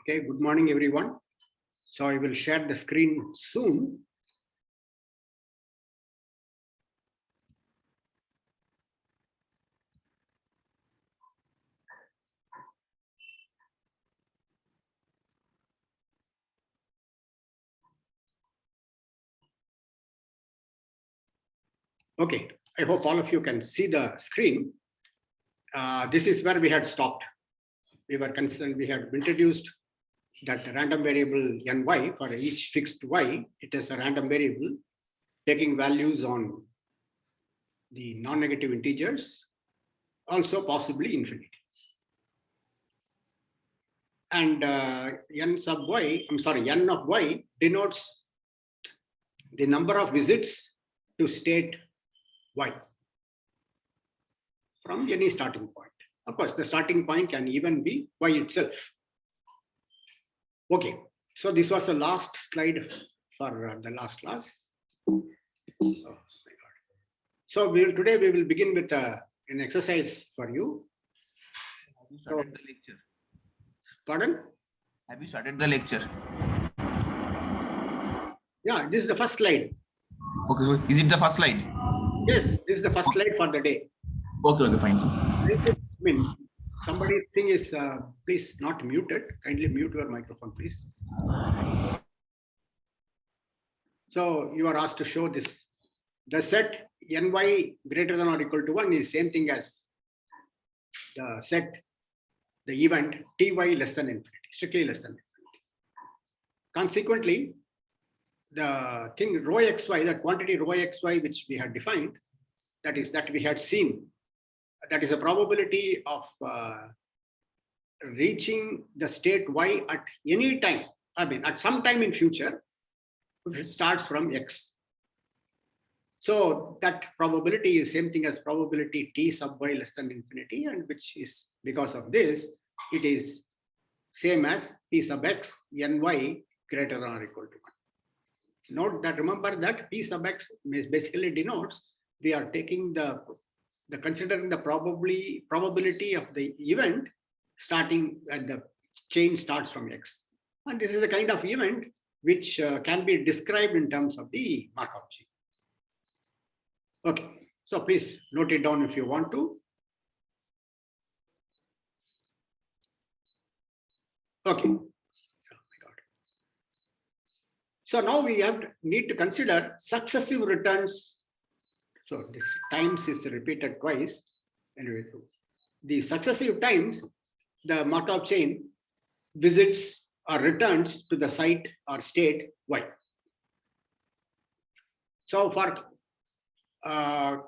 Okay, good morning, everyone. So I will share the screen soon. Okay, I hope all of you can see the screen. This is where we had stopped. We were concerned, we had introduced that random variable ny for each fixed y. It is a random variable taking values on the non-negative integers, also possibly infinity. And n of y denotes the number of visits to state y from any starting point. Of course, the starting point can even be y itself. Okay, so this was the last slide for the last class. Oh my God. So today we will begin with an exercise for you. Have you started the lecture? Pardon? Have you started the lecture? Yeah, this is the first slide. Okay, so is it the first slide? Yes, this is the first slide for the day. Okay, fine. I mean, somebody's thing is, please not muted. Kindly mute your microphone, please. So you are asked to show this. The set ny greater than or equal to 1 is same thing as the set, the event ty less than infinity, strictly less than infinity. Consequently, the thing rho xy, that quantity rho xy which we had defined, that is that we had seen, that is a probability of reaching the state y at any time, I mean at some time in future, if it starts from x. So that probability is same thing as probability t sub y less than infinity, and which is, because of this, it is same as p sub x ny greater than or equal to 1. Note that, remember that p sub x basically denotes we are taking the considering the probability of the event starting at the chain starts from x. And this is the kind of event which can be described in terms of the Markov chain. Okay, so please note it down if you want to. Okay. Oh my God. So now we need to consider successive returns. So this times is repeated twice. Anyway, the successive times the Markov chain visits or returns to the site or state y. So for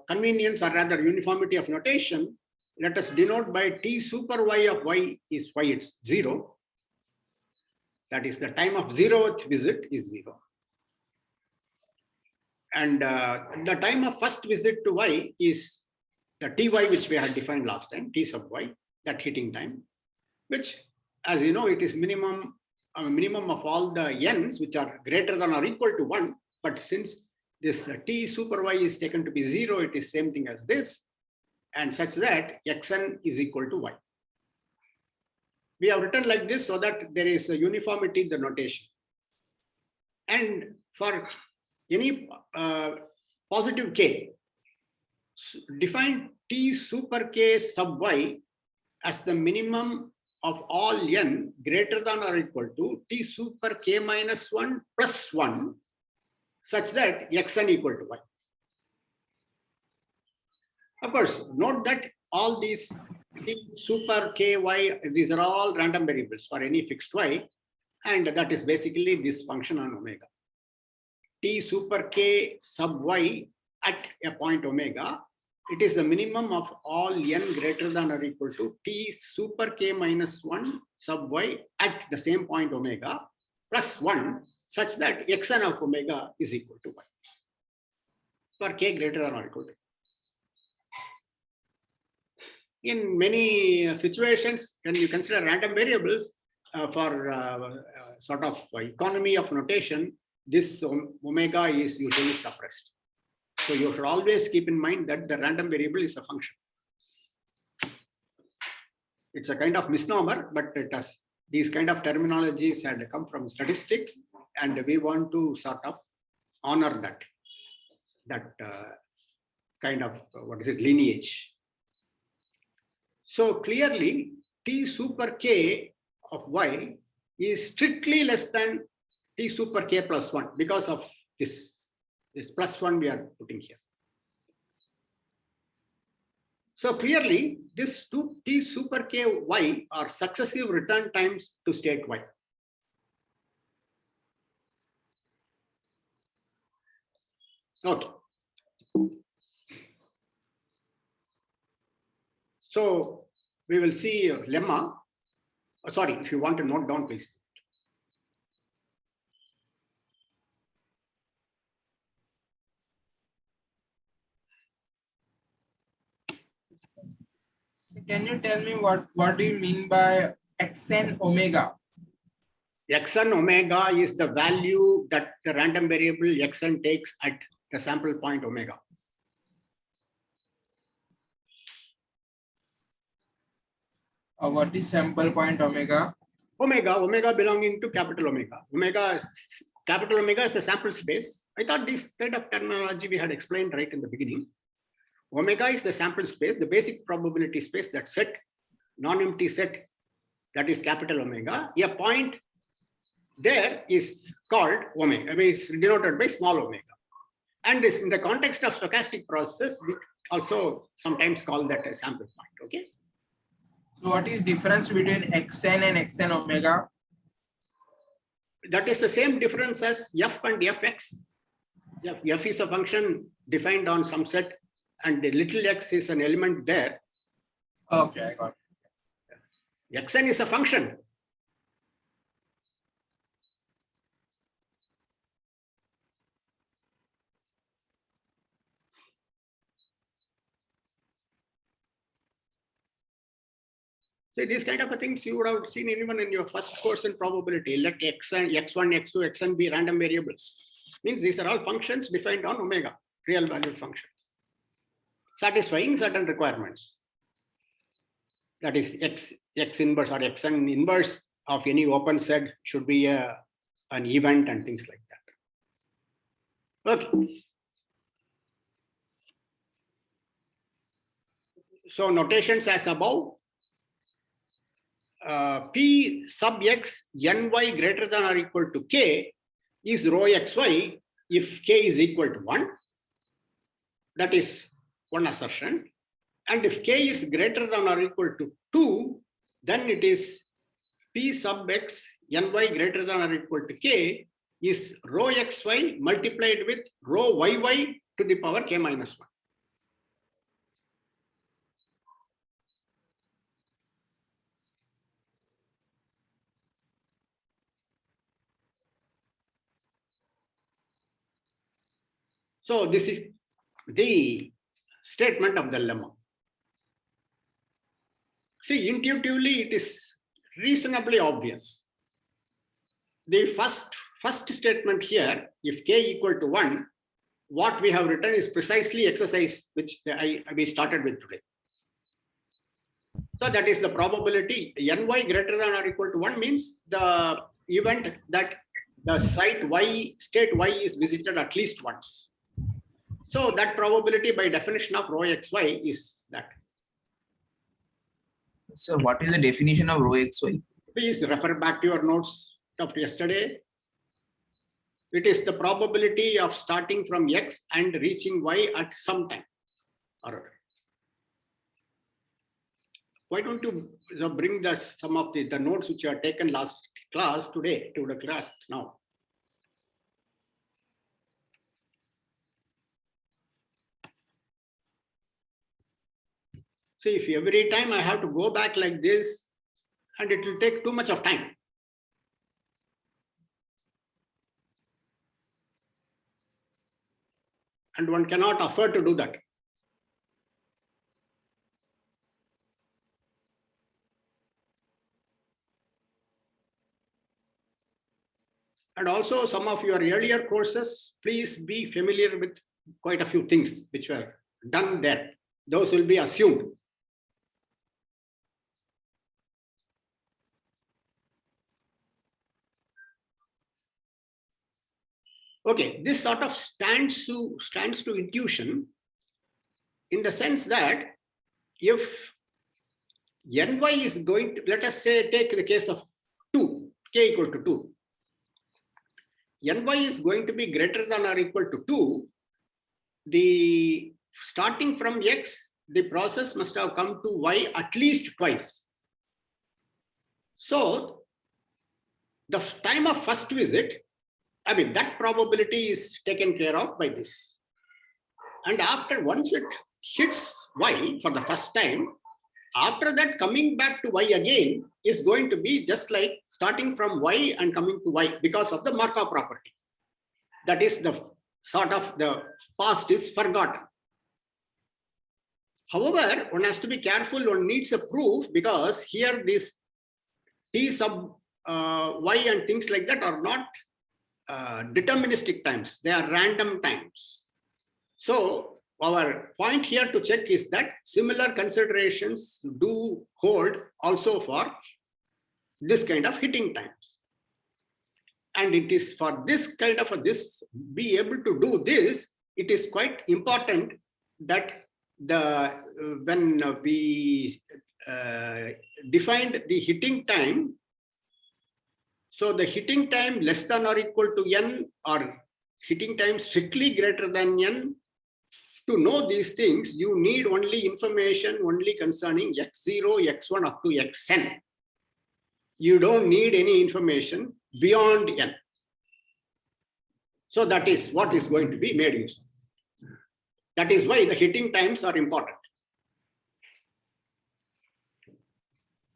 convenience, or rather uniformity of notation, let us denote by t super y of y is y, it's 0. That is the time of 0th visit is 0. And the time of first visit to y is the ty which we had defined last time, t sub y, that hitting time, which, as you know, it is minimum of all the n's which are greater than or equal to 1. But since this t super y is taken to be 0, it is same thing as this, and such that xn is equal to y. We have written like this so that there is a uniformity in the notation. And for any positive k, define t super k sub y as the minimum of all n greater than or equal to t super k minus 1 plus 1, such that xn equal to y. Of course, note that all these t super ky, these are all random variables for any fixed y, and that is basically this function on omega. T super k sub y at a point omega, it is the minimum of all n greater than or equal to t super k minus 1 sub y at the same point omega plus 1, such that xn of omega is equal to y for k greater than or equal to. In many situations, when you consider random variables for sort of economy of notation, this omega is usually suppressed. So you should always keep in mind that the random variable is a function. It's a kind of misnomer, but it has these kind of terminologies had come from statistics, and we want to sort of honor that kind of lineage. So clearly, T super K of Y is strictly less than T super K plus 1 because of this plus 1 we are putting here. So clearly, this 2T super K Y are successive return times to state Y. Okay. So we will see lemma. Sorry, if you want to note down, please. So can you tell me what do you mean by xn omega? Xn omega is the value that the random variable xn takes at the sample point omega. What is sample point omega? Omega belonging to capital Omega. Capital Omega is a sample space. I thought this kind of terminology we had explained right in the beginning. Omega is the sample space, the basic probability space, that set, non-empty set, that is capital Omega. A point there is called omega. I mean, it's denoted by small omega. And this, in the context of stochastic process, we also sometimes call that a sample point. Okay. So what is difference between xn and xn omega? That is the same difference as f and fx. F is a function defined on some set, and the little x is an element there. Okay, I got it. Xn is a function. So these kind of things you would have seen even in your first course in probability. Let x1, x2, xn be random variables. Means these are all functions defined on omega, real valued functions, satisfying certain requirements. That is x inverse or xn inverse of any open set should be an event and things like that. Okay. So notations as above. P sub x ny greater than or equal to k is rho xy if k is equal to 1. That is one assertion. And if k is greater than or equal to 2, then it is P sub x ny greater than or equal to k is rho xy multiplied with rho yy to the power k minus 1. So this is the statement of the lemma. See, intuitively, it is reasonably obvious. The first statement here, if k equal to 1, what we have written is precisely exercise which we started with today. So that is the probability ny greater than or equal to 1 means the event that the state y is visited at least once. So that probability by definition of rho xy is that. Sir, what is the definition of rho xy? Please refer back to your notes of yesterday. It is the probability of starting from x and reaching y at some time or other. Why don't you bring some of the notes which you have taken last class today to the class now? See, if every time I have to go back like this, and it will take too much of time. And one cannot afford to do that. And also some of your earlier courses, please be familiar with quite a few things which were done there. Those will be assumed. Okay, this sort of stands to intuition in the sense that if Ny is going to, let us say, take the case of 2, k equal to 2. Ny is going to be greater than or equal to 2. The starting from x, the process must have come to y at least twice. So the time of first visit, I mean, that probability is taken care of by this. And after, once it hits y for the first time, after that coming back to y again is going to be just like starting from y and coming to y because of the Markov property. That is the sort of the past is forgotten. However, one has to be careful, one needs a proof because here this t sub y and things like that are not deterministic times, they are random times. So our point here to check is that similar considerations do hold also for this kind of hitting times. And it is for this kind of be able to do this, it is quite important that when we defined the hitting time, so the hitting time less than or equal to n or hitting time strictly greater than n, to know these things, you need only information only concerning x0, x1 up to xn. You don't need any information beyond n. So that is what is going to be made use of. That is why the hitting times are important.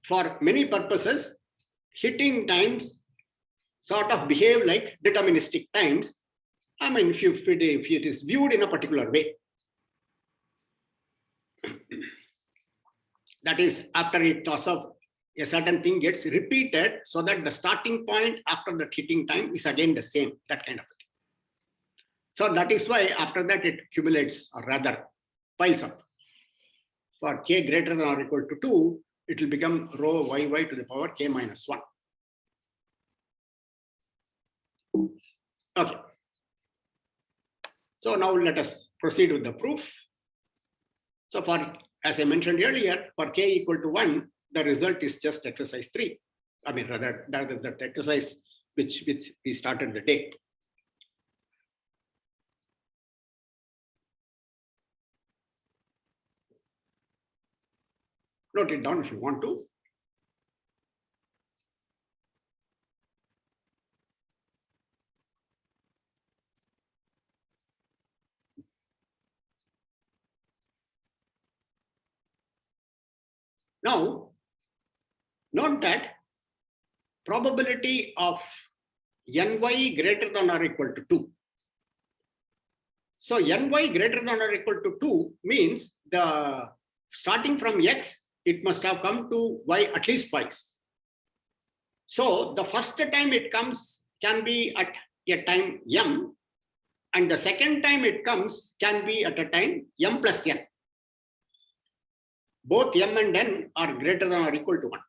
For many purposes, hitting times sort of behave like deterministic times. I mean, if it is viewed in a particular way. That is, after it also a certain thing gets repeated so that the starting point after the hitting time is again the same, that kind of thing. So that is why after that it accumulates or rather piles up. For k greater than or equal to 2, it will become rho yy to the power k minus 1. Okay. So now let us proceed with the proof. So for, as I mentioned earlier, for k equal to 1, the result is just exercise 3. I mean, rather that exercise which we started the day. Note it down if you want to. Now, note that probability of ny greater than or equal to 2. So ny greater than or equal to 2 means the starting from x, it must have come to y at least twice. So the first time it comes can be at a time m, and the second time it comes can be at a time m plus n. Both m and n are greater than or equal to 1.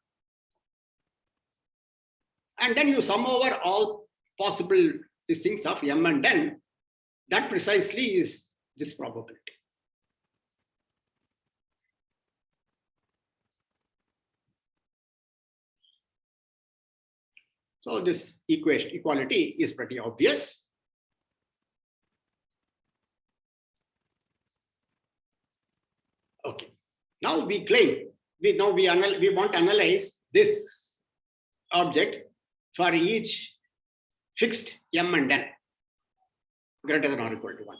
And then you sum over all possible these things of m and n. That precisely is this probability. So this equality is pretty obvious. Okay. Now we claim, we want to analyze this object for each fixed m and n greater than or equal to 1.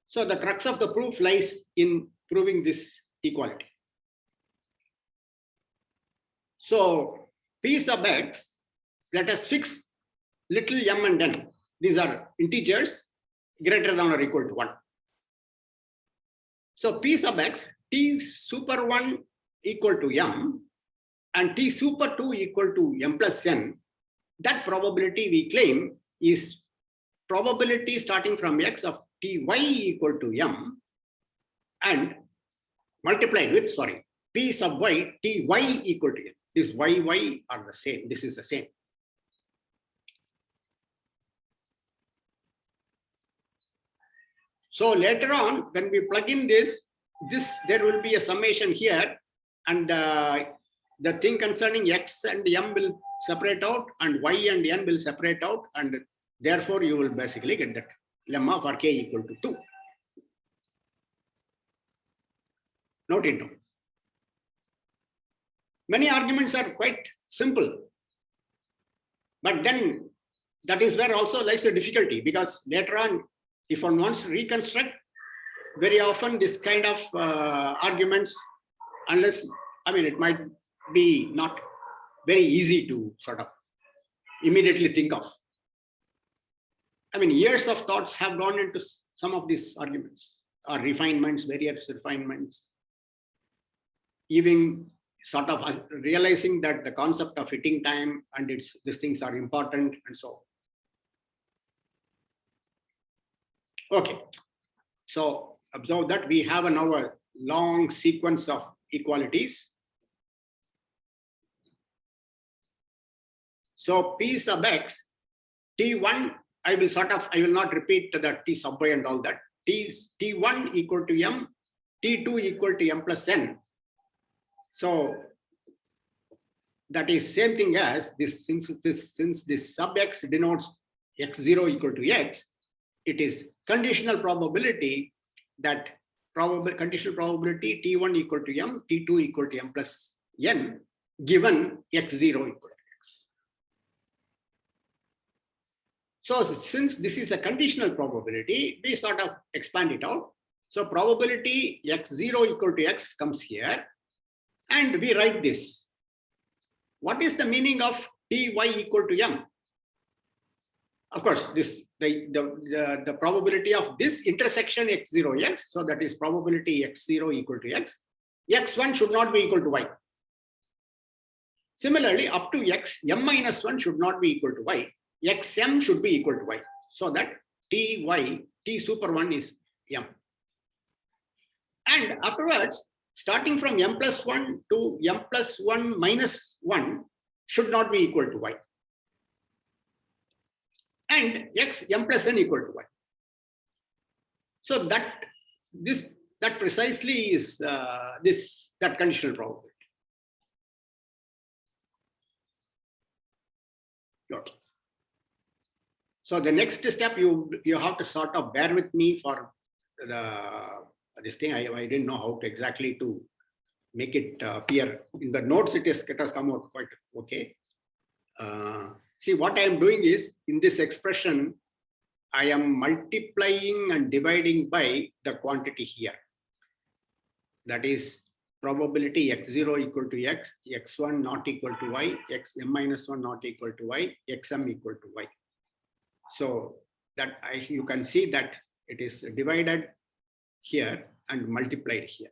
So the crux of the proof lies in proving this equality. So p sub x, let us fix little m and n. These are integers greater than or equal to 1. So p sub x, t super 1 equal to m and t super 2 equal to m plus n, that probability we claim is probability starting from x of ty equal to m and multiplied with, p sub y, ty equal to m. This yy are the same. This is the same. So later on, when we plug in this, there will be a summation here, and the thing concerning x and m will separate out, and y and n will separate out, and therefore you will basically get that lemma for k equal to 2. Note it down. Many arguments are quite simple, but then that is where also lies the difficulty, because later on, if one wants to reconstruct, very often this kind of arguments, unless, I mean, it might be not very easy to sort of immediately think of. I mean, years of thoughts have gone into some of these arguments, or refinements, various refinements, even sort of realizing that the concept of hitting time and these things are important, and so on. Okay, so observe that we have now a long sequence of equalities. So P sub x, T1, I will not repeat the T sub y and all that. T1 equal to M, T2 equal to M plus N. So that is same thing as this, since this sub x denotes x0 equal to x, it is conditional probability that conditional probability T1 equal to M, T2 equal to M plus N, given x0 equal to x. So since this is a conditional probability, we sort of expand it out. So probability x0 equal to x comes here, and we write this. What is the meaning of Ty equal to M? Of course, the probability of this intersection x0 x, so that is probability x0 equal to x. X1 should not be equal to y. Similarly, up to x, m minus 1 should not be equal to y. Xm should be equal to y. So that T super 1 is m. And afterwards, starting from m plus 1 to m plus 1 minus 1 should not be equal to y. And m plus n equal to y. So that precisely is that conditional probability. Okay. So the next step, you have to sort of bear with me for this thing. I didn't know how to exactly to make it appear in the notes. It has come out quite okay. See, what I am doing is, in this expression, I am multiplying and dividing by the quantity here. That is probability x0 equal to x, x1 not equal to y, xm minus 1 not equal to y, xm equal to y. So that you can see that it is divided here and multiplied here.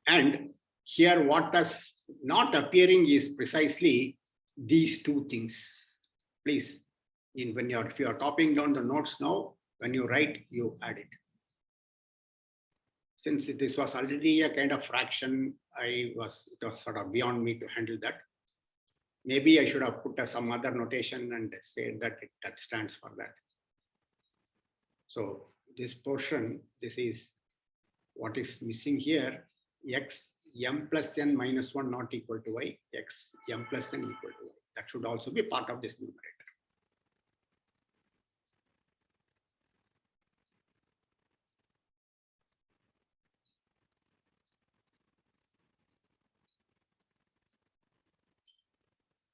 And here what is not appearing is precisely these two things. Please, if you are copying down the notes now, when you write, you add it. Since this was already a kind of fraction, it was sort of beyond me to handle that. Maybe I should have put some other notation and said that that stands for that. So this portion, this is what is missing here. X m plus n minus 1 not equal to y, x m plus n equal to y. That should also be part of this numerator.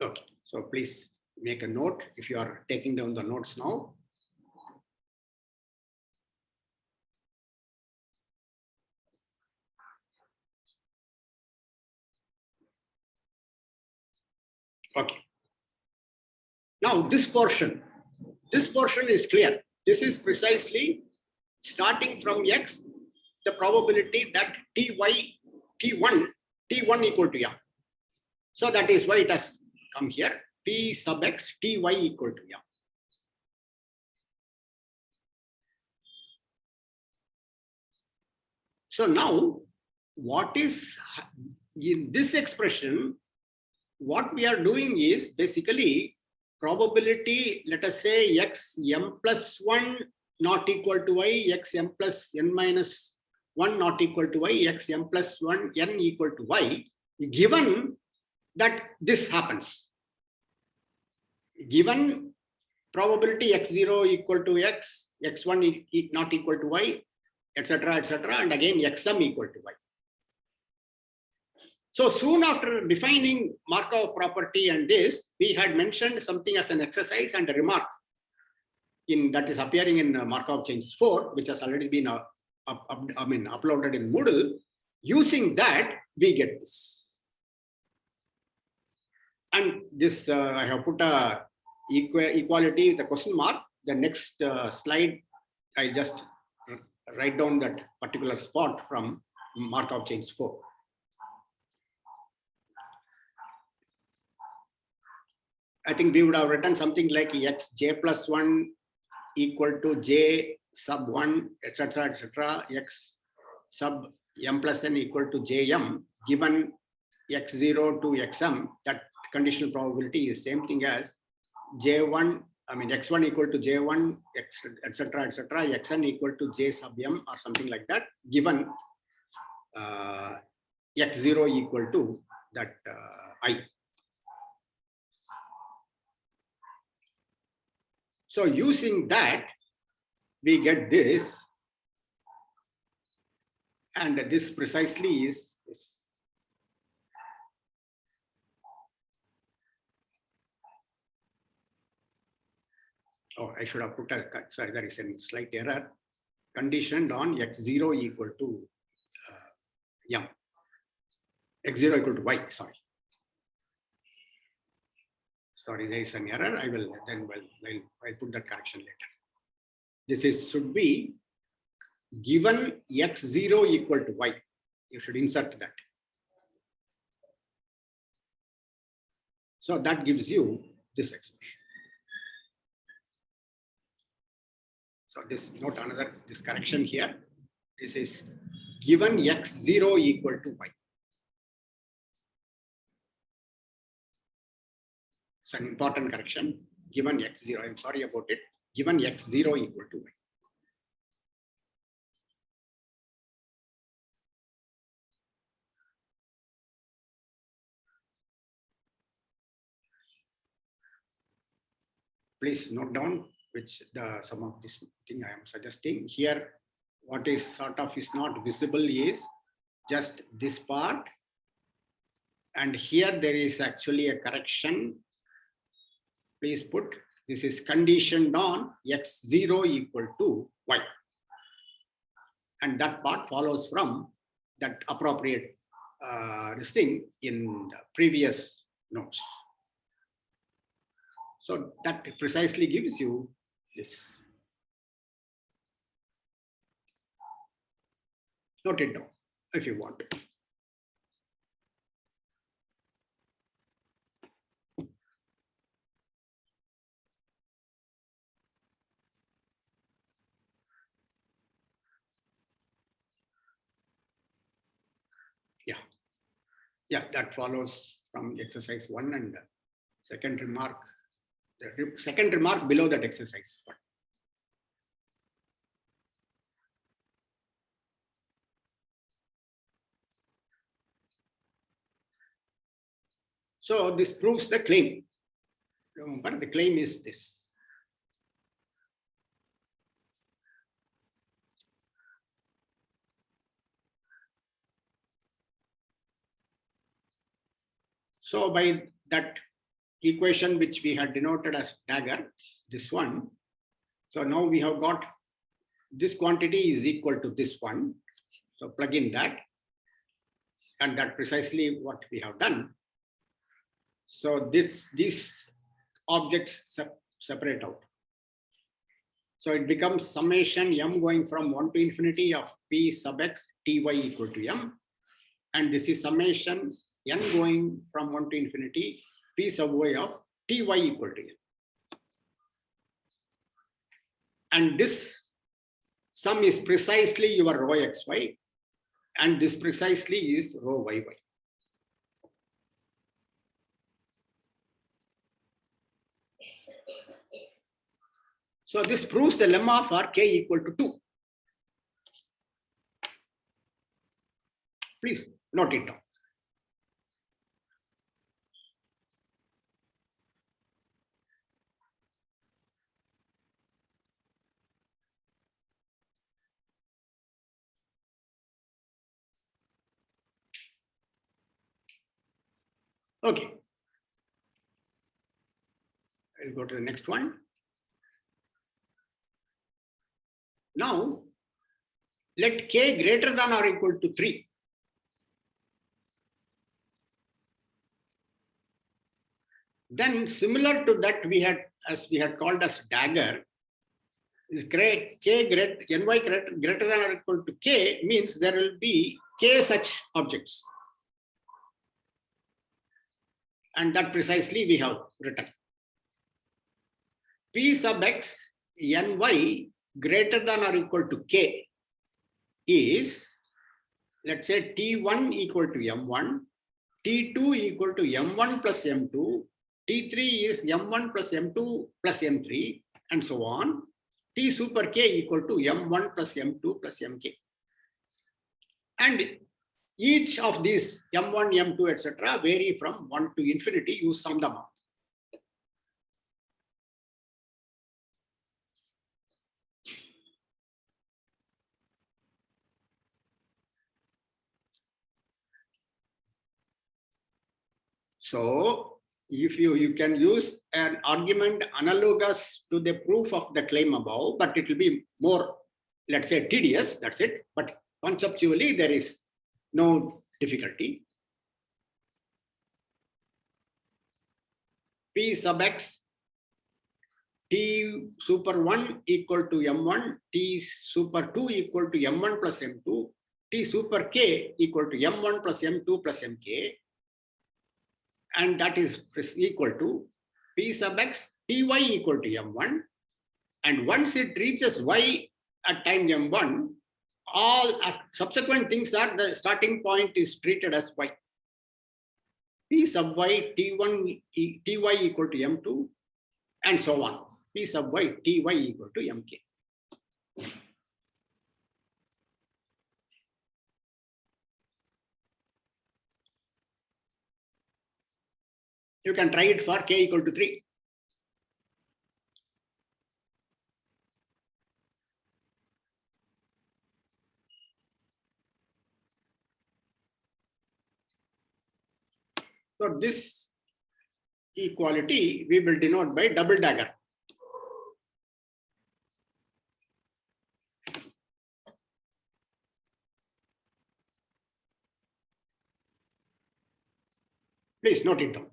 Okay, so please make a note if you are taking down the notes now. Okay. Now this portion is clear. This is precisely starting from x, the probability that T1 equal to m. So that is why it has come here, P sub x, Ty equal to m. So now, what is in this expression, what we are doing is basically probability, let us say x m plus 1 not equal to y, x m plus n minus 1 not equal to y, x m plus 1 n equal to y, given that this happens. Given probability x0 equal to x, x1 not equal to y, etc., etc., and again xm equal to y. So soon after defining Markov property and this, we had mentioned something as an exercise and a remark that is appearing in Markov chains 4, which has already been uploaded in Moodle. Using that, we get this. And this, I have put a equality with a question mark. The next slide, I just write down that particular spot from Markov chains 4. I think we would have written something like x j plus 1 equal to j sub 1, etc., etc., x sub m plus n equal to jm, given x0 to xm. That conditional probability is same thing as j1, I mean x1 equal to j1, etc., etc., xn equal to j sub m or something like that, given x0 equal to that I. So using that, we get this, and this precisely is this. Oh, I should have put a, sorry, there is a slight error, conditioned on x0 equal to m, x0 equal to y, sorry. Sorry, there is an error. I will then, I'll put that correction later. This is should be given x0 equal to y. You should insert that. So that gives you this expression. So this, note another, this correction here. This is given x0 equal to y. It's an important correction. Given x0, I'm sorry about it. Given x0 equal to y. Please note down which some of this thing I am suggesting here. What is sort of is not visible is just this part, and here there is actually a correction. Please put this is conditioned on x0 equal to y, and that part follows from that appropriate this thing in the previous notes. So that precisely gives you this. Note it down if you want. Yeah, that follows from exercise 1 and second remark. The second remark below that exercise 1. So this proves the claim. Remember, the claim is this. So by that equation which we had denoted as dagger, this one. So now we have got this quantity is equal to this one. So plug in that, and that precisely what we have done. So these objects separate out. So it becomes summation m going from 1 to infinity of p sub x ty equal to m, and this is summation n going from 1 to infinity p sub y of ty equal to n. And this sum is precisely your rho xy, and this precisely is rho yy. So this proves the lemma for k equal to 2. Please note it down. Okay. I'll go to the next one. Now, let k greater than or equal to 3. Then similar to that, we had called as dagger, k greater ny greater than or equal to k means there will be k such objects. And that precisely we have written. P sub x ny greater than or equal to k is, let's say, T1 equal to M1, T2 equal to M1 plus M2, T3 is M1 plus M2 plus M3, and so on. T super k equal to M1 plus M2 plus Mk. And each of these M1, M2, etc. vary from 1 to infinity. You sum them up. So if you can use an argument analogous to the proof of the claim above, but it will be more, let's say, tedious, that's it. But conceptually, there is no difficulty. P sub x T super 1 equal to M1, T super 2 equal to M1 plus M2, T super k equal to M1 plus M2 plus Mk. And that is equal to P sub x Ty equal to M1. And once it reaches y at time M1, all subsequent things are the starting point is treated as y. P sub y Ty equal to M2 and so on. P sub y Ty equal to Mk. You can try it for k equal to 3. So this equality we will denote by double dagger. Please note it down.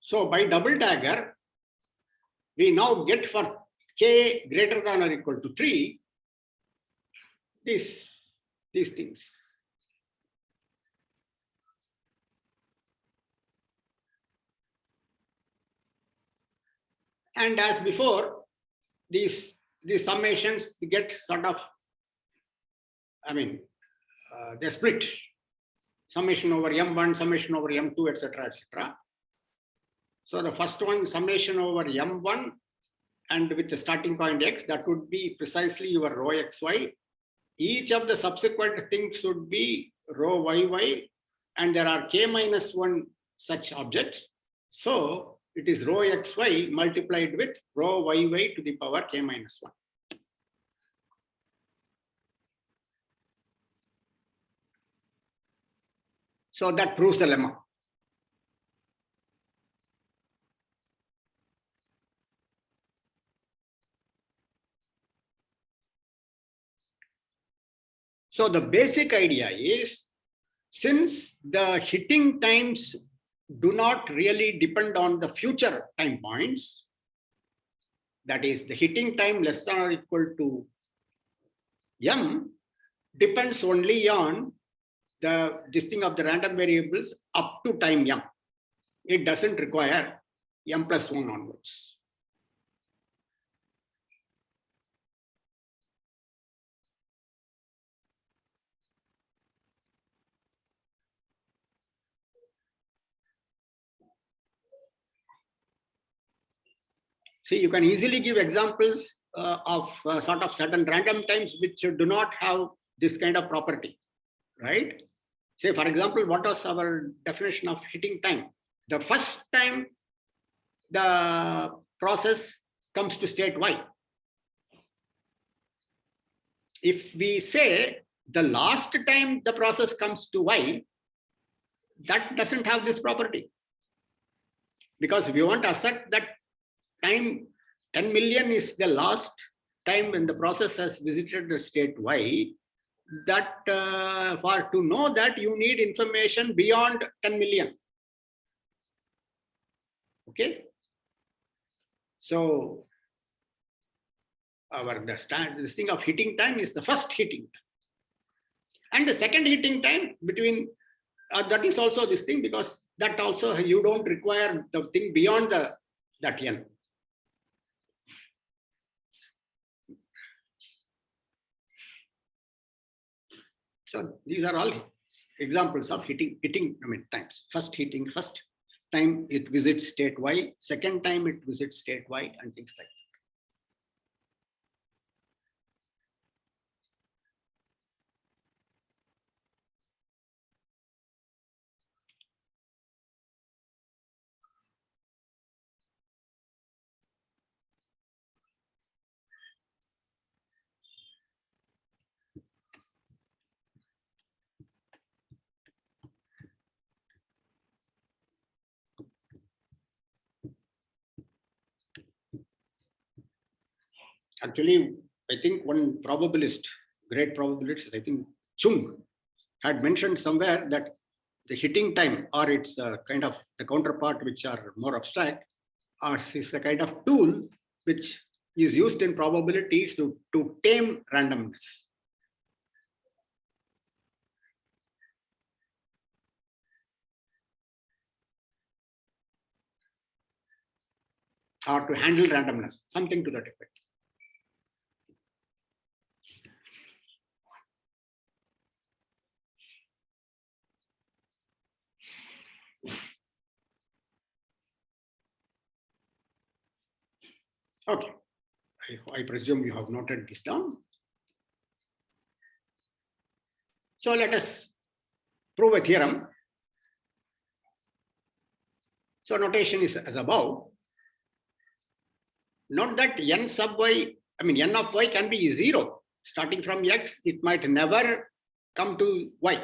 So by double dagger, we now get for k greater than or equal to 3, these things. And as before, these summations get sort of, they split. Summation over M1, summation over M2, etc., etc. So the first one, summation over M1 and with the starting point x, that would be precisely your rho xy. Each of the subsequent things should be rho yy, and there are k minus 1 such objects. So it is rho xy multiplied with rho yy to the power k minus 1. So that proves the lemma. So the basic idea is, since the hitting times do not really depend on the future time points, that is the hitting time less than or equal to m depends only on this thing of the random variables up to time m. It doesn't require m plus 1 onwards. See, you can easily give examples of sort of certain random times which do not have this kind of property, right? Say, for example, what was our definition of hitting time? The first time the process comes to state Y. If we say the last time the process comes to Y, that doesn't have this property. Because we want to assert that time 10 million is the last time when the process has visited the state Y, that for to know that you need information beyond 10 million. Okay. So this thing of hitting time is the first hitting time. And the second hitting time between that is also this thing, because that also you don't require the thing beyond that n. So these are all examples of hitting times. First time it visits state Y, second time it visits state Y, and things like that. Actually, I think one probabilist, great probabilist, I think Chung, had mentioned somewhere that the hitting time, or it's kind of the counterpart which are more abstract, or is the kind of tool which is used in probabilities to tame randomness. Or to handle randomness, something to that effect. Okay, I presume you have noted this down. So let us prove a theorem. So notation is as above. Note that n sub y, n of y can be 0. Starting from x, it might never come to y.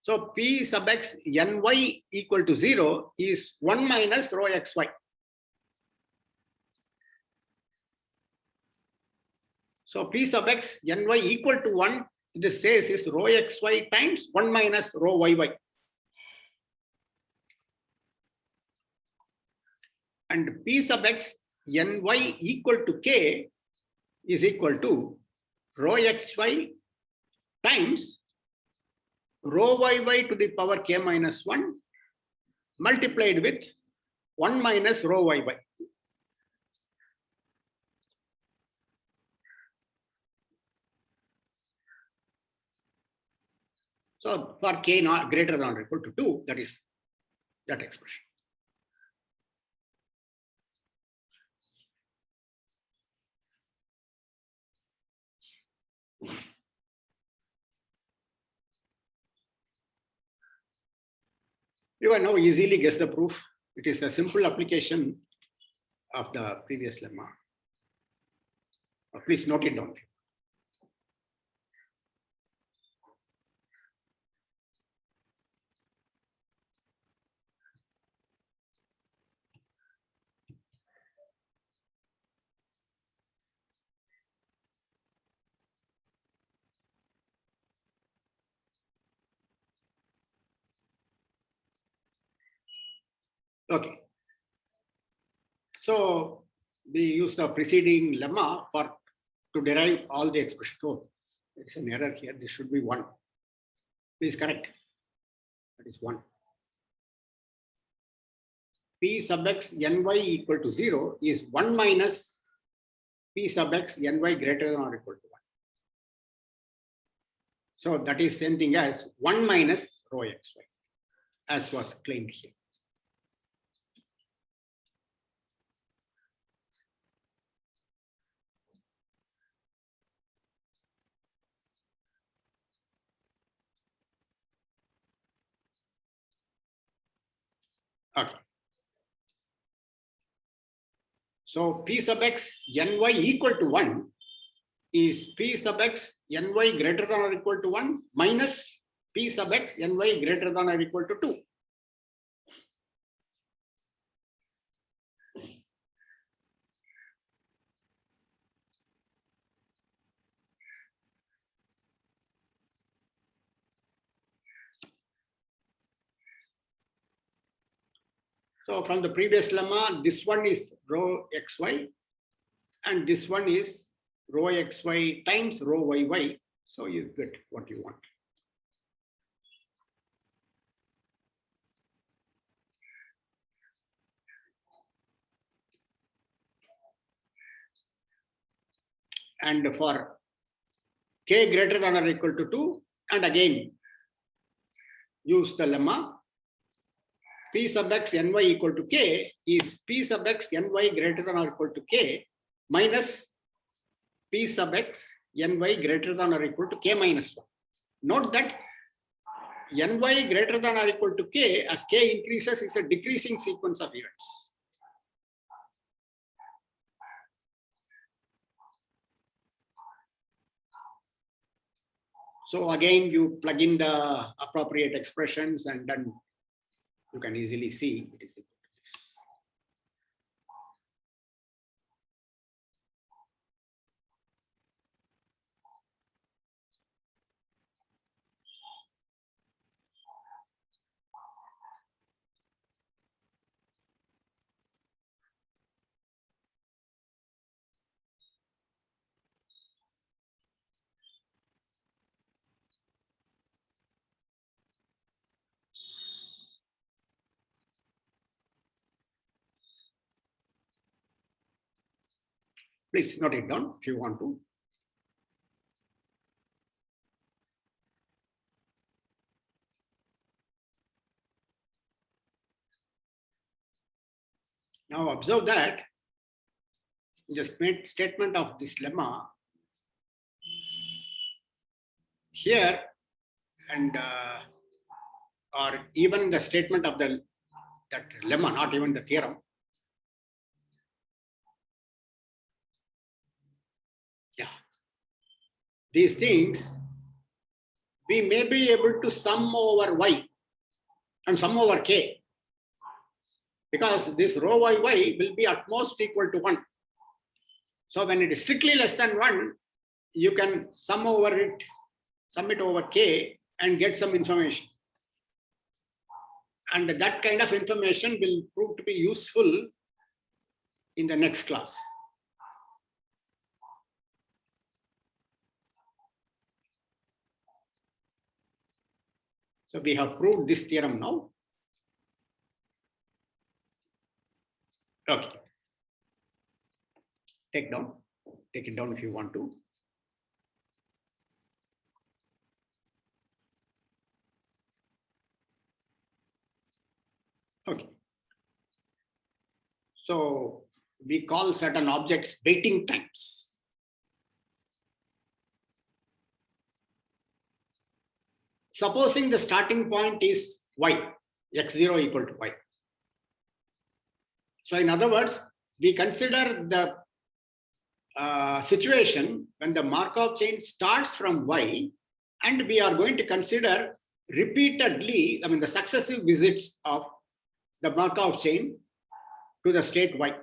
So p sub x ny equal to 0 is 1 minus rho xy. So p sub x ny equal to 1, this says is rho xy times 1 minus rho yy. And p sub x ny equal to k is equal to rho xy times rho yy to the power k minus 1 multiplied with 1 minus rho yy. So for k not greater than or equal to 2, that is that expression. You can now easily guess the proof. It is a simple application of the previous lemma. Please note it down. Okay. So we use the preceding lemma to derive all the expression. Oh, there is an error here. This should be 1. Please correct. That is 1. P sub x ny equal to 0 is 1 minus P sub x ny greater than or equal to 1. So that is same thing as 1 minus rho xy, as was claimed here. Okay. So P sub x ny equal to 1 is P sub x ny greater than or equal to 1 minus P sub x ny greater than or equal to 2. So from the previous lemma, this one is rho xy and this one is rho xy times rho yy. So you get what you want. And for k greater than or equal to 2, and again use the lemma, P sub x ny equal to k is P sub x ny greater than or equal to k minus P sub x ny greater than or equal to k minus 1. Note that ny greater than or equal to k, as k increases, is a decreasing sequence of events. So again, you plug in the appropriate expressions and then you can easily see it is equal to this. Please note it down if you want to. Now observe that just made statement of this lemma here, and or even the statement of that lemma, not even the theorem. Yeah, these things we may be able to sum over y and sum over k, because this rho yy will be at most equal to 1. So when it is strictly less than 1, you can sum it over k and get some information. And that kind of information will prove to be useful in the next class. So we have proved this theorem now. Okay. Take it down if you want to. Okay. So we call certain objects waiting times. Supposing the starting point is y, x0 equal to y. So in other words, we consider the situation when the Markov chain starts from y, and we are going to consider repeatedly, the successive visits of the Markov chain to the state y.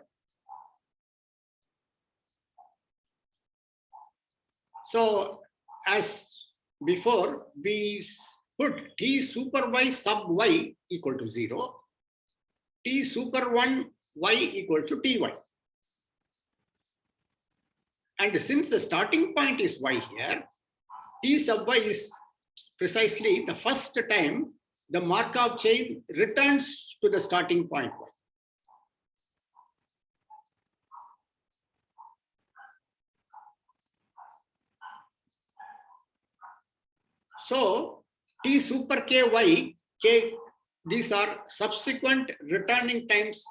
So as before, we put t super y sub y equal to 0, t super 1 y equal to ty. And since the starting point is y here, t sub y is precisely the first time the Markov chain returns to the starting point y. So t super ky, k, these are subsequent returning times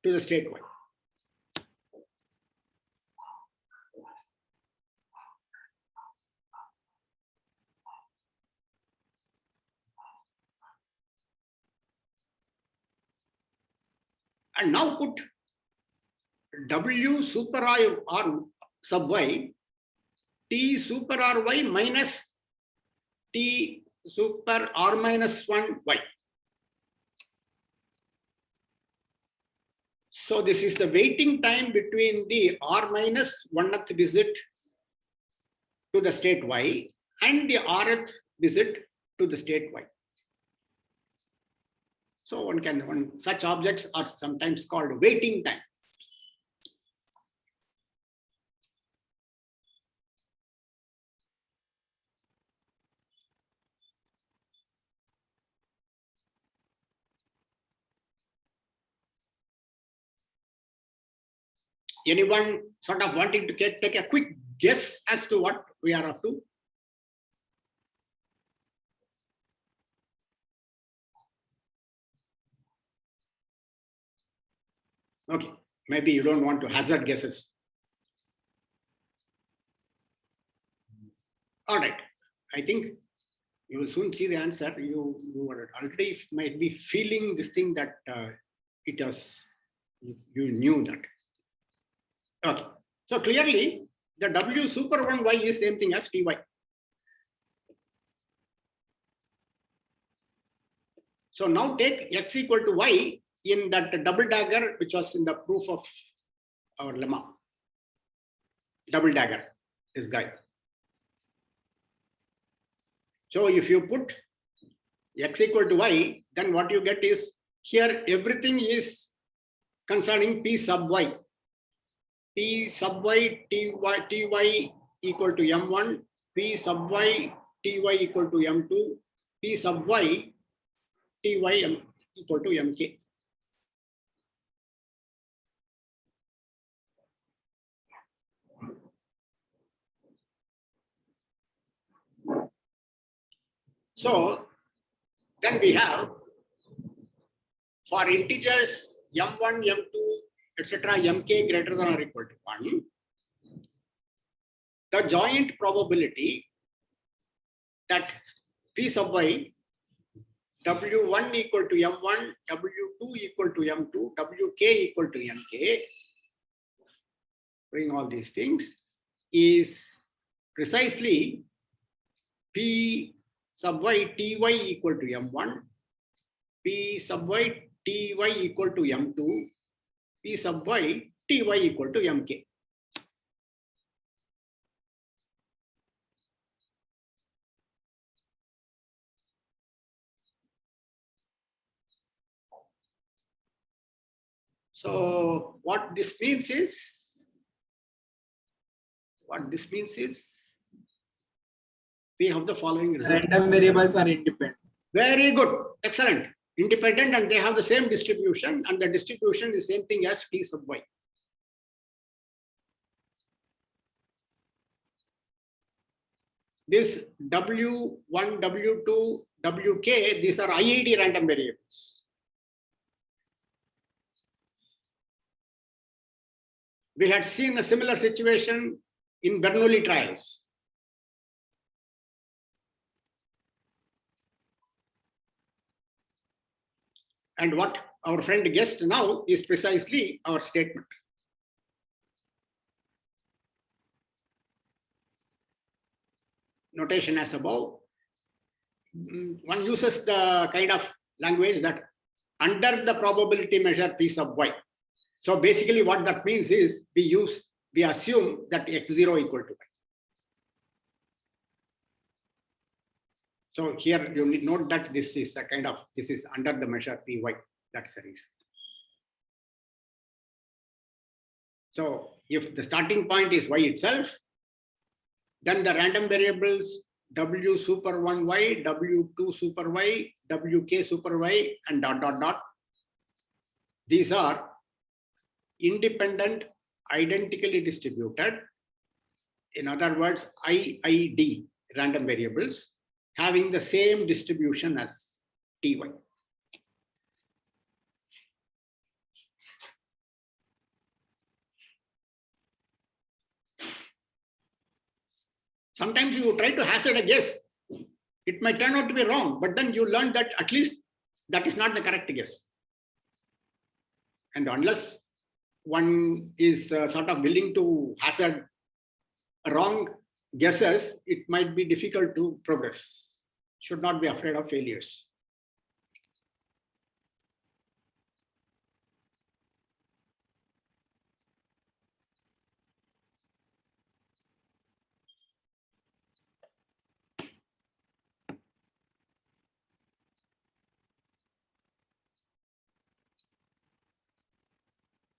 to the state y. And now put W super R sub y, T super Ry minus T super R minus 1 y. So this is the waiting time between the R minus 1th visit to the state y and the rth visit to the state y. So such objects are sometimes called waiting time. Anyone sort of wanting to take a quick guess as to what we are up to? Okay, maybe you don't want to hazard guesses. All right, I think you will soon see the answer. You already might be feeling this thing that you knew that. Okay, so clearly the W super 1 y is same thing as Ty. So now take x equal to y in that double dagger, which was in the proof of our lemma. Double dagger, this guy. So if you put x equal to y, then what you get is here everything is concerning p sub y. P sub y ty equal to m1, p sub y ty equal to m2, p sub y ty equal to mk. So then we have for integers m1, m2, etc., mk greater than or equal to 1, the joint probability that p sub y w1 equal to m1, w2 equal to m2, wk equal to mk, bring all these things, is precisely p sub y ty equal to m1, p sub y ty equal to m2, p sub y ty equal to mk. So what this means is, we have the following result. Random variables are independent. Very good, excellent. Independent, and they have the same distribution, and the distribution is the same thing as t sub y. This W1, W2, Wk, these are IID random variables. We had seen a similar situation in Bernoulli trials. And what our friend guessed now is precisely our statement. Notation as above. One uses the kind of language that under the probability measure p sub y. So basically what that means is we assume that x0 equal to y. So here you need note that this is a kind of, this is under the measure py. That's the reason. So if the starting point is y itself, then the random variables w super 1y, w2 super y, wk super y, and dot dot dot. These are independent, identically distributed. In other words, IID random variables having the same distribution as ty. Sometimes you try to hazard a guess. It might turn out to be wrong, but then you learn that at least that is not the correct guess. And unless one is sort of willing to hazard wrong guesses, it might be difficult to progress. Should not be afraid of failures.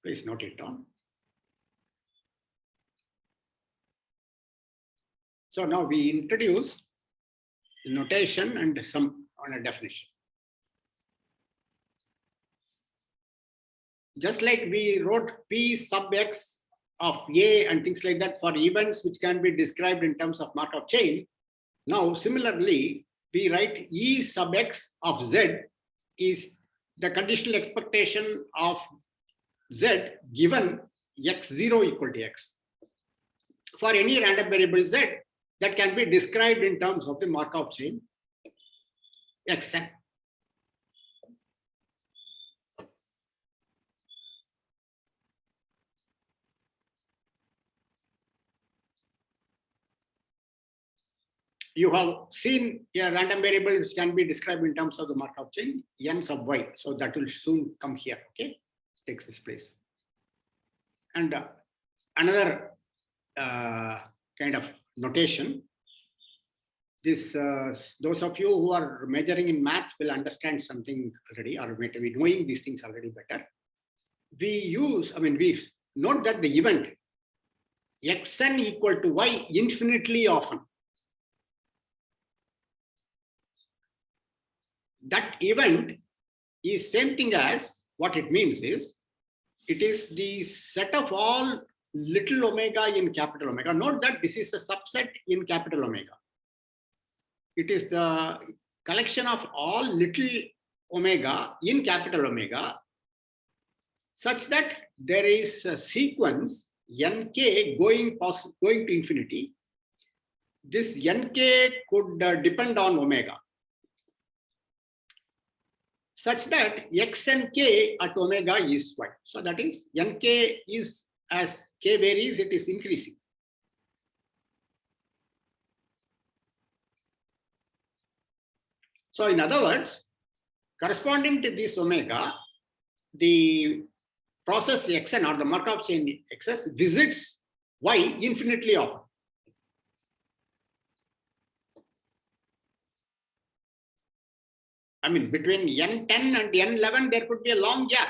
Please note it down. So now we introduce notation and some on a definition. Just like we wrote P sub X of A and things like that for events which can be described in terms of Markov chain. Now, similarly, we write E sub X of Z is the conditional expectation of Z given X0 equal to X. For any random variable Z that can be described in terms of the Markov chain Xn. You have seen a random variable which can be described in terms of the Markov chain n sub y. So that will soon come here. Okay, takes this place. And another kind of notation. This those of you who are majoring in math will understand something already, or maybe knowing these things already better. We note that the event xn equal to y infinitely often. That event is same thing as what it means is, it is the set of all little omega in capital omega. Note that this is a subset in capital omega. It is the collection of all little omega in capital omega such that there is a sequence nk going to infinity. This nk could depend on omega, such that x and k at omega is y. So that is nk is, as k varies, it is increasing. So in other words, corresponding to this omega, the process xn or the Markov chain xs visits y infinitely often. I mean, between n10 and n11, there could be a long gap.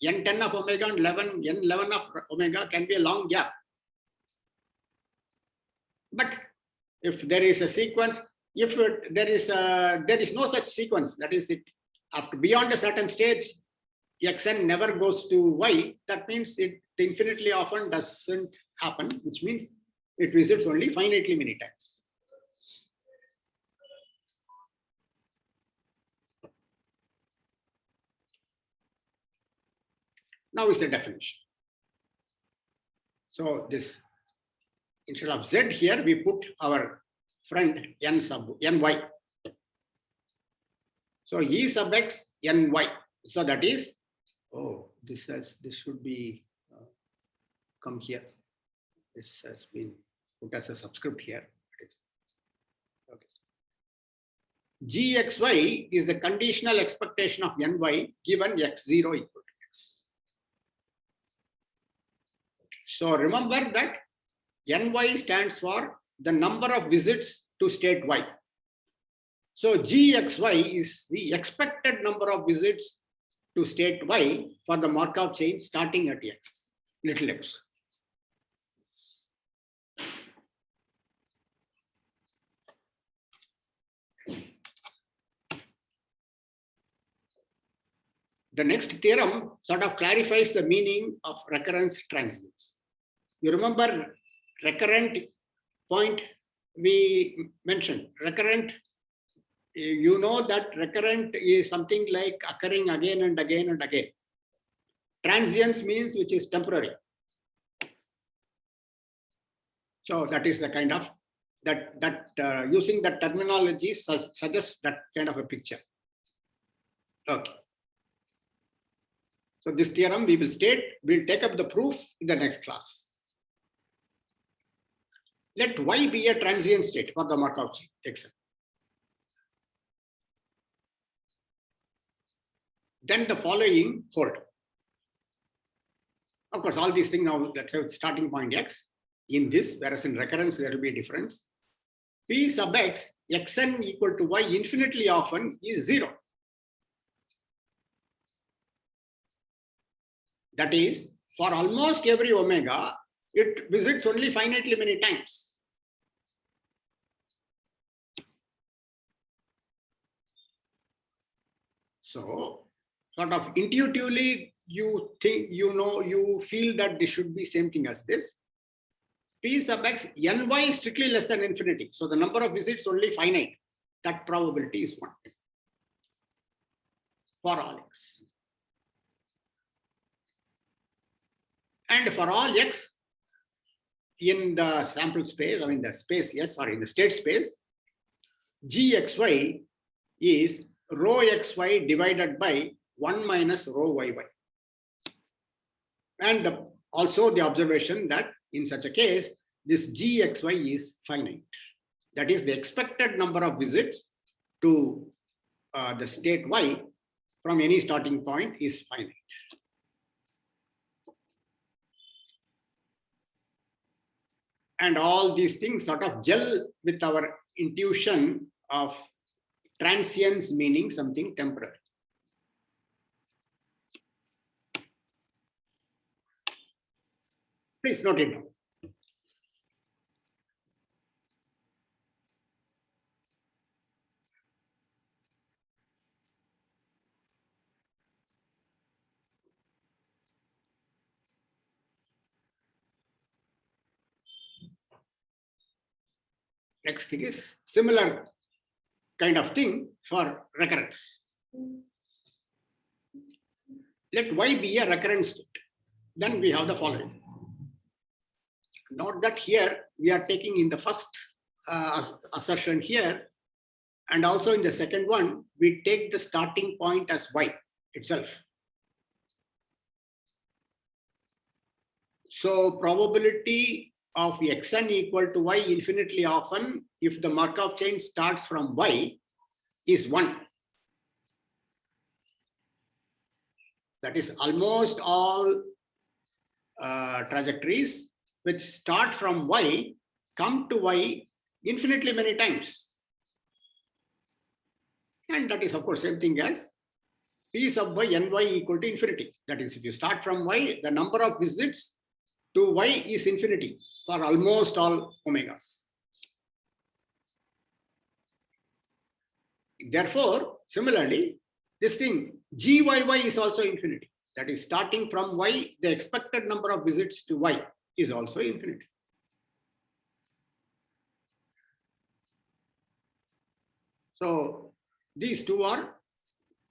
n10 of omega and n11 of omega can be a long gap. But if there is a sequence, if there is no such sequence, that is, it after beyond a certain stage, xn never goes to y. That means it infinitely often doesn't happen, which means it visits only finitely many times. Now is the definition. So this, instead of z here, we put our friend n sub ny. So e sub x ny. So that is, this should be come here. This has been put as a subscript here. Okay. gxy is the conditional expectation of ny given x0 equal to x. So remember that ny stands for the number of visits to state y. So gxy is the expected number of visits to state y for the Markov chain starting at x, little x. The next theorem sort of clarifies the meaning of recurrence transients. You remember recurrent point we mentioned. Recurrent, you know that recurrent is something like occurring again and again and again. Transients means which is temporary. So that is the kind of, using that terminology suggests that kind of a picture. Okay. So this theorem we will state, we'll take up the proof in the next class. Let Y be a transient state for the Markov chain Xn. Then the following hold. Of course, all these things now, that's a starting point X in this, whereas in recurrence there will be a difference. P sub X, Xn equal to Y infinitely often is 0. That is, for almost every omega, it visits only finitely many times. So, sort of intuitively, you think, you feel that this should be same thing as this. P sub X, Ny is strictly less than infinity. So the number of visits only finite. That probability is 1 for all X. And for all X in the sample space, I mean the space S or in the state space, Gxy is rho xy divided by 1 minus rho yy. And also the observation that in such a case, this Gxy is finite. That is, the expected number of visits to the state Y from any starting point is finite. And all these things sort of gel with our intuition of transience meaning something temporary. Please note it down. Next thing is similar kind of thing for recurrence. Let Y be a recurrent state. Then we have the following. Note that here we are taking in the first assertion here, and also in the second one, we take the starting point as Y itself. So probability of Xn equal to Y infinitely often, if the Markov chain starts from Y, is 1. That is, almost all trajectories which start from Y come to Y infinitely many times. And that is, of course, same thing as P sub Y Ny equal to infinity. That is, if you start from Y, the number of visits to Y is infinity for almost all omegas. Therefore, similarly, this thing Gyy is also infinity. That is, starting from Y, the expected number of visits to Y is also infinity. So these two are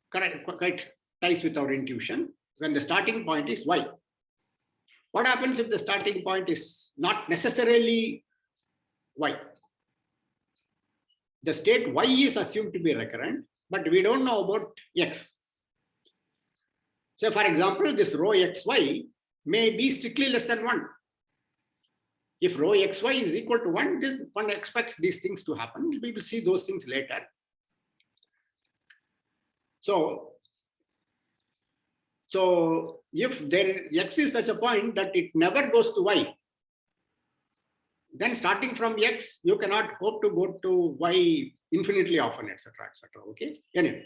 quite ties with our intuition when the starting point is Y. What happens if the starting point is not necessarily Y? The state Y is assumed to be recurrent, but we don't know about X. So for example, this rho xy may be strictly less than 1. If rho xy is equal to 1, one expects these things to happen. We will see those things later. So if there X is such a point that it never goes to Y, then starting from X, you cannot hope to go to Y infinitely often, etc., etc. Okay. Anyway.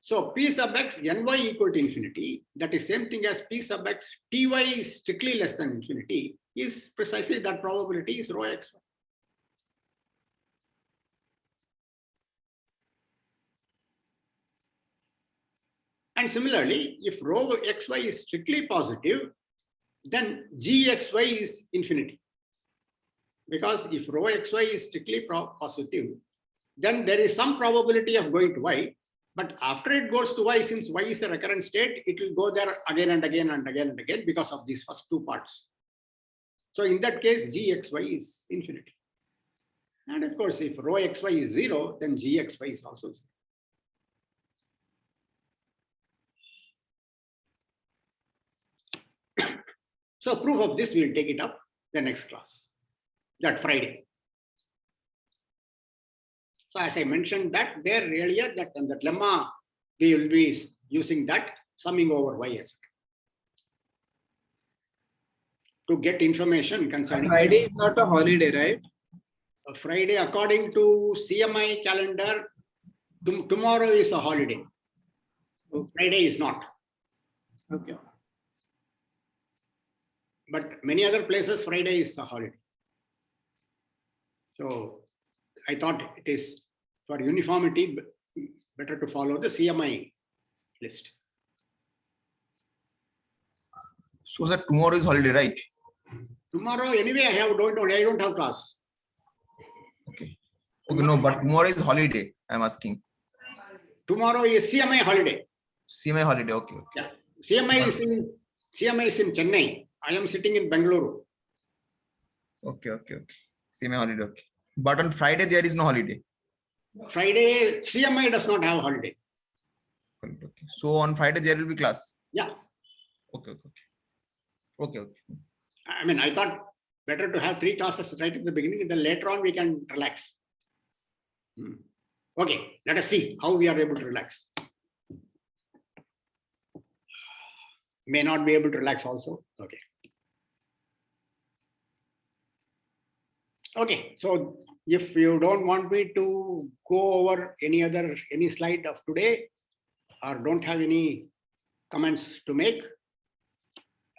So P sub X Ny equal to infinity, that is same thing as P sub X Ty is strictly less than infinity, is precisely that probability is rho xy. And similarly, if rho xy is strictly positive, then Gxy is infinity. Because if rho xy is strictly positive, then there is some probability of going to Y. But after it goes to Y, since Y is a recurrent state, it will go there again and again and again and again because of these first two parts. So in that case, Gxy is infinity. And of course, if rho xy is 0, then Gxy is also 0. So proof of this, we'll take it up the next class, that Friday. So as I mentioned that there earlier, that on the lemma, we will be using that summing over y, etc. To get information concerning Friday is not a holiday, right? Friday, according to CMI calendar, tomorrow is a holiday. Okay. Friday is not. Okay. But many other places, Friday is a holiday. So I thought it is for uniformity better to follow the CMI list. So sir, tomorrow is holiday, right? Tomorrow, anyway, I don't have class. Okay. Okay, no, but tomorrow is holiday. I'm asking. Tomorrow is CMI holiday. CMI holiday. Okay. Okay. Yeah. CMI is in Chennai. I am sitting in Bangalore. Okay. Okay. Okay. CMI holiday. Okay. But on Friday there is no holiday. Friday, CMI does not have holiday. Okay. So on Friday there will be class. Yeah. Okay. Okay. Okay. Okay. I mean, I thought better to have 3 classes right at the beginning, and then later on we can relax. Okay, let us see how we are able to relax. May not be able to relax also. Okay. Okay, so if you don't want me to go over any slide of today, or don't have any comments to make,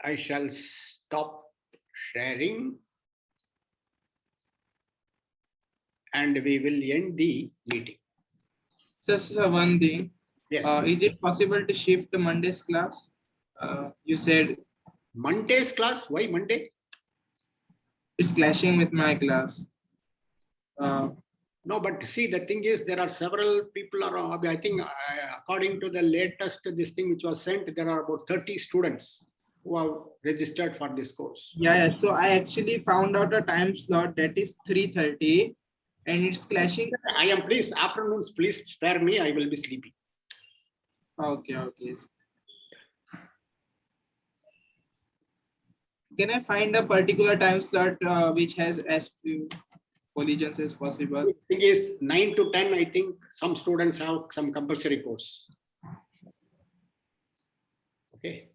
I shall stop sharing and we will end the meeting. Just one thing. Yes. Is it possible to shift the Monday's class? You said Monday's class, why Monday? it's clashing with my class. No, but see, the thing is, there are several people around. I think according to the latest this thing which was sent, there are about 30 students who have registered for this course. Yeah. So I actually found out a time slot that is 3:30 and it's clashing. I am, please, afternoons, please spare me. I will be sleepy. Okay. Okay. Can I find a particular time slot which has as few collisions as possible? The thing is 9 to 10, I think some students have some compulsory course. Okay.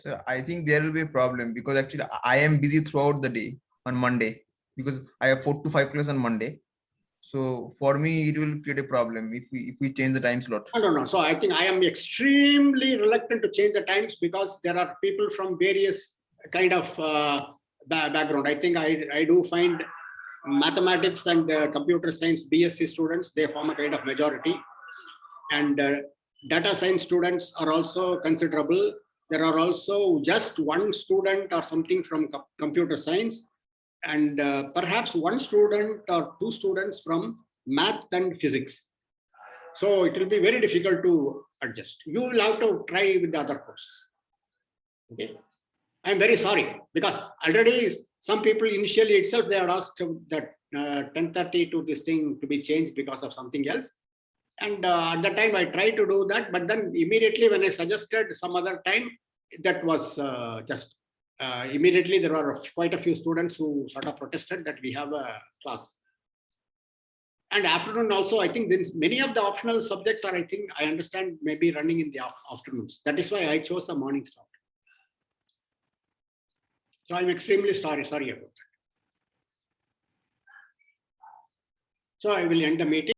So I think there will be a problem because actually I am busy throughout the day on Monday because I have 4 to 5 class on Monday. So for me, it will create a problem if we change the time slot. No. So I think I am extremely reluctant to change the times because there are people from various kind of background. I think I do find mathematics and computer science BSc students, they form a kind of majority. And data science students are also considerable. There are also just one student or something from computer science, and perhaps one student or 2 students from math and physics. So it will be very difficult to adjust. You will have to try with the other course. Okay. I'm very sorry because already some people initially itself, they had asked that 10:30 to this thing to be changed because of something else. And at the time I tried to do that, but then immediately when I suggested some other time, that was just immediately there were quite a few students who sort of protested that we have a class. And afternoon also, I think many of the optional subjects are, I think, I understand, maybe running in the afternoons. That is why I chose a morning slot. So I'm extremely sorry about that. So I will end the meeting.